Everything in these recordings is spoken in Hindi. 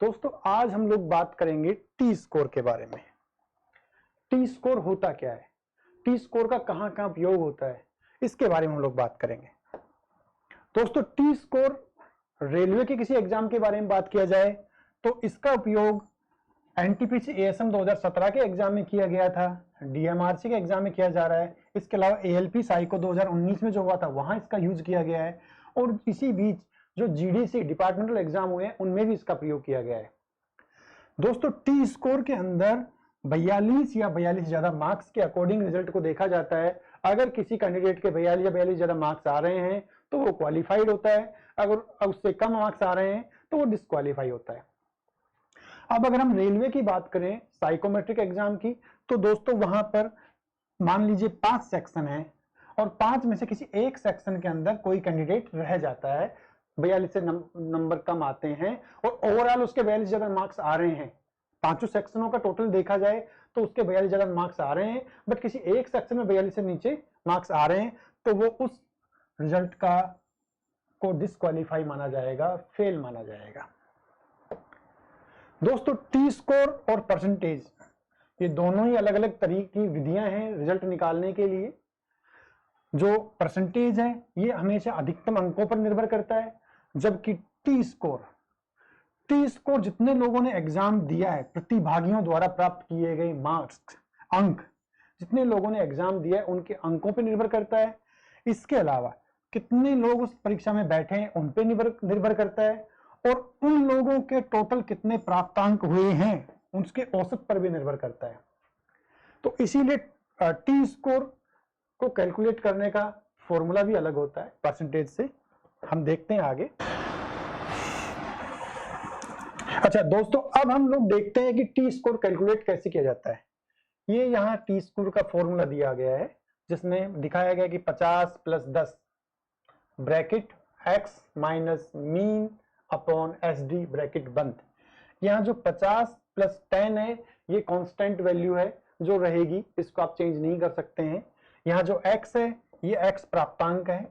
दोस्तों आज हम लोग बात करेंगे टी स्कोर के बारे में। टी स्कोर होता क्या है, टी स्कोर का कहां कहां उपयोग होता है, इसके बारे में हम लोग बात करेंगे। दोस्तों टी स्कोर रेलवे के किसी एग्जाम के बारे में बात किया जाए तो इसका उपयोग एनटीपीसी एएसएम 2017 के एग्जाम में किया गया था, डीएमआरसी के एग्जाम में किया जा रहा है। इसके अलावा एएलपी साइको 2019 में जो हुआ था वहां इसका यूज किया गया है, और इसी बीच जो जीडीसी डिपार्टमेंटल एग्जाम हुए हैं उनमें भी इसका प्रयोग किया गया है। दोस्तों टी स्कोर के अंदर 42 या 42 ज्यादा मार्क्स के अकॉर्डिंग रिजल्ट को देखा जाता है। अगर किसी कैंडिडेट के 42 या 42 ज्यादा मार्क्स आ रहे हैं तो वो क्वालिफाइड होता है, अगर उससे कम मार्क्स आ रहे हैं तो वो डिस्क्वालीफाई होता है। अब अगर हम रेलवे की बात करें साइकोमेट्रिक एग्जाम की, तो दोस्तों वहां पर मान लीजिए 5 सेक्शन है और 5 में से किसी एक सेक्शन के अंदर कोई कैंडिडेट रह जाता है, 42 से नंबर कम आते हैं और ओवरऑल उसके 42 ज्यादा मार्क्स आ रहे हैं। पांचों सेक्शनों का टोटल देखा जाए तो उसके 42 ज्यादा मार्क्स आ रहे हैं, बट किसी एक सेक्शन में 42 से नीचे मार्क्स आ रहे हैं तो वो उस रिजल्ट का को डिस्क्वालीफाई माना जाएगा, फेल माना जाएगा। दोस्तों टी स्कोर और परसेंटेज ये दोनों ही अलग अलग तरीके की विधियां हैं रिजल्ट निकालने के लिए। जो परसेंटेज है ये हमेशा अधिकतम अंकों पर निर्भर करता है, जबकि टी स्कोर जितने लोगों ने एग्जाम दिया है, प्रतिभागियों द्वारा प्राप्त किए गए मार्क्स अंक, जितने लोगों ने एग्जाम दिया है उनके अंकों पर निर्भर करता है। इसके अलावा कितने लोग उस परीक्षा में बैठे हैं उन पे निर्भर करता है, और उन लोगों के टोटल कितने प्राप्तांक हुए हैं उसके औसत पर भी निर्भर करता है। तो इसीलिए टी स्कोर को कैलकुलेट करने का फॉर्मूला भी अलग होता है परसेंटेज से। हम देखते हैं आगे। अच्छा दोस्तों, अब हम लोग देखते हैं कि टी स्कोर कैलकुलेट कैसे किया जाता है। ये यहाँ टी स्कोर का फॉर्मूला दिया गया है, जिसमें दिखाया गया कि 50 + 10 bracket x minus mean upon SD bracket बंद। यहाँ जो 50 + 10 है ये कांस्टेंट वैल्यू है जो रहेगी, इसको आप चेंज नहीं कर सकते हैं। यहाँ जो x है ये x प्राप्तांक है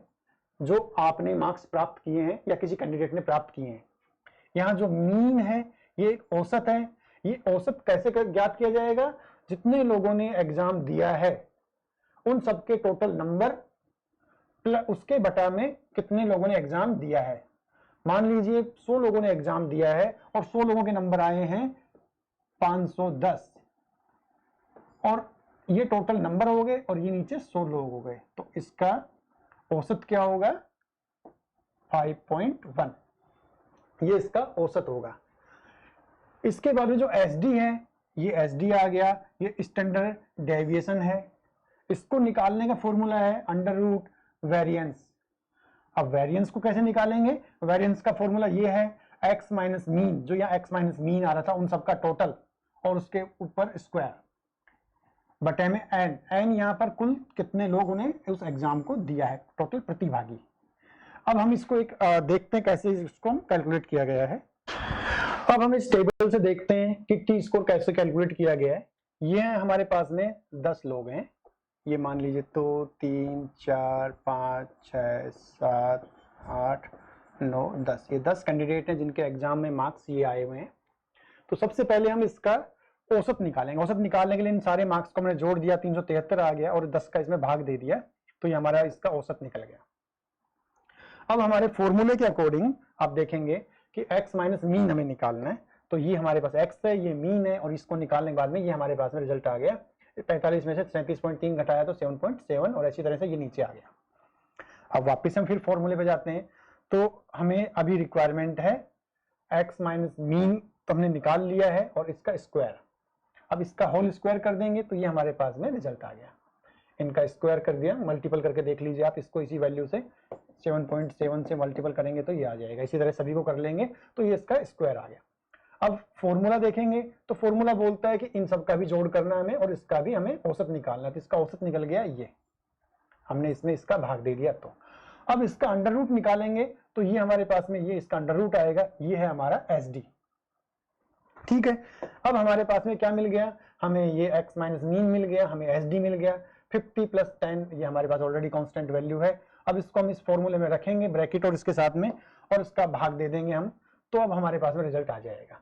जो आपने मार्क्स प्राप्त किए हैं या किसी कैंडिडेट ने प्राप्त किए हैं। यहाँ जो मीन है ये औसत है। ये औसत कैसे ज्ञात किया जाएगा? जितने लोगों ने एग्जाम दिया है उन सबके टोटल नंबर प्लस उसके बटा में कितने लोगों ने एग्जाम दिया है। मान लीजिए 100 लोगों ने एग्जाम दिया है और 100 लोगों के नंबर आए हैं 510, और ये टोटल नंबर हो गए और ये नीचे 100 लोग हो गए, तो इसका औसत क्या होगा? 5.1, ये इसका औसत होगा। इसके बाद में जो SD है ये SD आ गया, ये स्टैंडर्ड डेविएशन है। इसको निकालने का फॉर्मूला है अंडर रूट वेरिएंस। अब वेरिएंस को कैसे निकालेंगे? वेरिएंस का फॉर्मूला ये है x माइनस मीन, जो यहाँ x माइनस मीन आ रहा था उन सबका टोटल और उसके ऊपर स्क्वायर बटे में n यहाँ पर कुल कितने लोगों ने उस एग्जाम को दिया है, टोटल प्रतिभागी। अब हम इसको एक देखते हैं कैसे इसको कैलकुलेट किया गया है। अब हम इस टेबल से देखते हैं कि टी स्कोर कैसे कैलकुलेट किया गया है। ये है हमारे पास में 10 लोग हैं, ये मान लीजिए 2 3 4 5 6 7 8 9 10, ये 10 कैंडिडेट हैं जिनके एग्जाम में मार्क्स ये आए हुए हैं। तो सबसे पहले हम इसका औसत निकालेंगे। औसत निकालने के लिए इन सारे मार्क्स को मैंने जोड़ दिया, 373 आ गया, और 10 का इसमें भाग दे दिया, तो ये हमारा इसका औसत निकल गया। अब हमारे फॉर्मूले के अकॉर्डिंग आप देखेंगे कि x माइनस मीन हमें निकालना है, तो ये हमारे पास x है, ये मीन है, और इसको निकालने के बाद में ये हमारे पास में रिजल्ट आ गया। 45 में से 37.3 घटाया तो 7.7, और ऐसी तरह से ये नीचे आ गया। अब वापस हम फिर फॉर्मूले पे जाते हैं, तो हमें अभी रिक्वायरमेंट है x माइनस मीन, तो हमने निकाल लिया है, और इसका स्क्वायर। अब इसका होल स्क्वायर कर देंगे तो ये हमारे पास में रिजल्ट आ गया। इनका स्क्वायर कर दिया, मल्टीपल करके देख लीजिए आप इसको, इसी वैल्यू से 7.7 से मल्टीपल करेंगे तो ये आ जाएगा। इसी तरह सभी को कर लेंगे तो ये इसका स्क्वायर आ गया। अब फॉर्मूला देखेंगे तो फॉर्मूला बोलता है कि इन सब का भी जोड़ करना हमें और इसका भी हमें औसत निकालना है, तो इसका औसत निकल गया, ये हमने इसमें इसका भाग दे दिया। तो अब इसका अंडर रूट निकालेंगे तो ये हमारे पास में ये इसका अंडर रूट आएगा, ये है हमारा SD। ठीक है, अब हमारे पास में क्या मिल गया? हमें ये x माइनस मीन मिल गया, हमें SD मिल गया। 50 + 10 ये हमारे पास ऑलरेडी कांस्टेंट वैल्यू है। अब इसको हम इस फॉर्मूले में रखेंगे ब्रैकेट और इसके साथ में, और इसका भाग दे देंगे हम, तो अब हमारे पास में रिजल्ट आ जाएगा।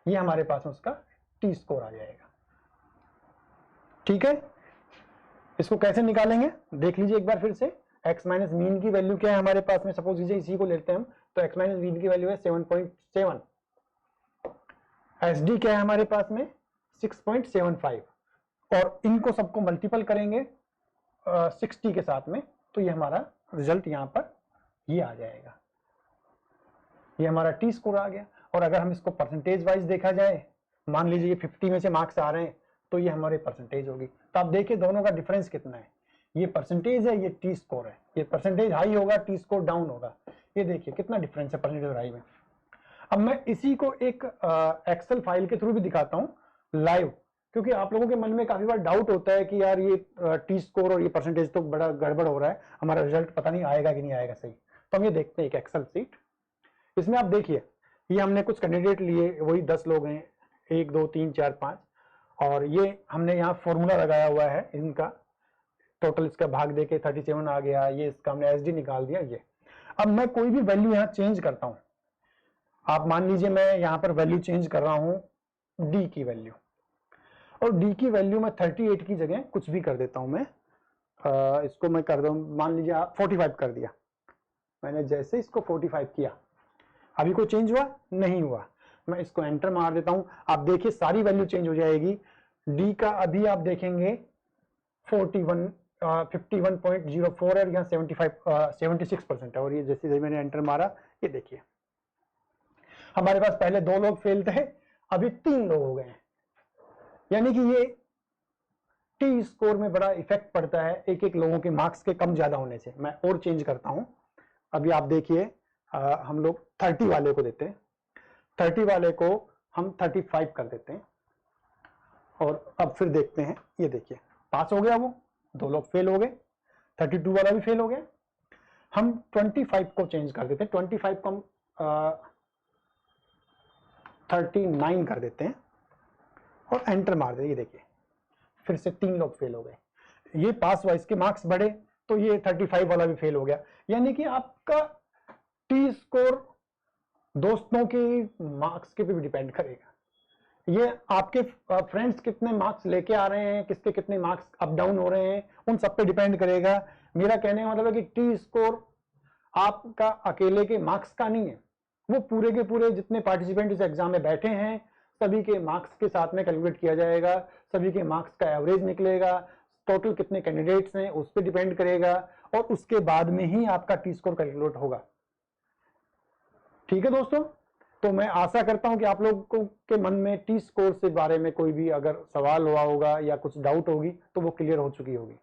ये हमारे पास में उसका टी स्कोर आ जाएगा। ठीक है, इसको कैसे निकालेंगे देख लीजिए एक बार फिर से। x माइनस मीन की वैल्यू क्या है हमारे पास में, सपोज कीजिए इसी को लेते हैं हम, तो x माइनस मीन की वैल्यू है 7.7, SD क्या है हमारे पास में 6.75, और इनको सबको मल्टीपल करेंगे 60 के साथ में, तो ये हमारा रिजल्ट यहाँ पर ये आ जाएगा, ये हमारा टी स्कोर आ गया। और अगर हम इसको परसेंटेज वाइज देखा जाए, मान लीजिए ये 50 में से मार्क्स आ रहे हैं, तो ये हमारे परसेंटेज होगी। तो आप देखिए दोनों का डिफरेंस कितना है, ये परसेंटेज है, ये टी स्कोर है, ये परसेंटेज हाई होगा, टी स्कोर डाउन होगा। ये देखिए कितना डिफरेंस है परसेंटेज और हाई में। अब मैं इसी को एक एक्सेल फाइल के थ्रू भी दिखाता हूँ लाइव, क्योंकि आप लोगों के मन में काफी बार डाउट होता है कि यार ये टी स्कोर और ये परसेंटेज तो बड़ा गड़बड़ हो रहा है, हमारा रिजल्ट पता नहीं आएगा कि नहीं आएगा सही। तो हम ये देखते हैं एक एक्सेल सीट, इसमें आप देखिए ये हमने कुछ कैंडिडेट लिए, वही 10 लोग हैं, 1 2 3 4 5, और ये हमने यहाँ फॉर्मूला लगाया हुआ है इनका, टोटल इसका भाग देके 37 आ गया, ये इसका हमने एसडी निकाल दिया ये। अब मैं कोई भी वैल्यू यहाँ चेंज करता हूँ, आप मान लीजिए मैं यहाँ पर वैल्यू चेंज कर रहा हूँ डी की वैल्यू, और डी की वैल्यू मैं 38 की जगह कुछ भी कर देता हूँ मैं, इसको मैं कर दूँ, मान लीजिए 45 कर दिया मैंने। जैसे इसको 45 किया, अभी कोई चेंज हुआ नहीं हुआ, मैं इसको एंटर मार देता हूं, आप देखिए सारी वैल्यू चेंज हो जाएगी। डी का अभी आप देखेंगे 51.04 है, यहाँ 76% है, और ये जैसे मैंने एंटर मारा, ये देखिए हमारे पास पहले 2 लोग फेल थे, अभी 3 लोग हो गए हैं। यानी कि ये टी स्कोर में बड़ा इफेक्ट पड़ता है एक एक लोगों के मार्क्स के कम ज्यादा होने से। मैं और चेंज करता हूं, अभी आप देखिए हम लोग 30 वाले को देते हैं, 30 वाले को हम 35 कर देते हैं, और अब फिर देखते हैं, ये देखिए पास हो गया, वो 2 लोग फेल हो गए, 32 वाला भी फेल हो गया। हम 25 को चेंज कर देते हैं, 25 को हम 39 कर देते हैं और एंटर मार देते। ये देखिए फिर से 3 लोग फेल हो गए, ये पास हुआ, इसके मार्क्स बढ़े, तो ये 35 वाला भी फेल हो गया। यानी कि आपका टी स्कोर दोस्तों के मार्क्स के पे भी डिपेंड करेगा, ये आपके फ्रेंड्स कितने मार्क्स लेके आ रहे हैं, किसके कितने मार्क्स अप डाउन हो रहे हैं, उन सब पे डिपेंड करेगा। मेरा कहने का मतलब है कि टी स्कोर आपका अकेले के मार्क्स का नहीं है, वो पूरे के पूरे जितने पार्टिसिपेंट इस एग्जाम में बैठे हैं सभी के मार्क्स के साथ में कैलकुलेट किया जाएगा, सभी के मार्क्स का एवरेज निकलेगा, टोटल कितने कैंडिडेट्स हैं उस पर डिपेंड करेगा, और उसके बाद में ही आपका टी स्कोर कैलकुलेट होगा। ठीक है दोस्तों, तो मैं आशा करता हूं कि आप लोगों के मन में टी स्कोर से बारे में कोई भी अगर सवाल हुआ होगा या कुछ डाउट होगी तो वो क्लियर हो चुकी होगी।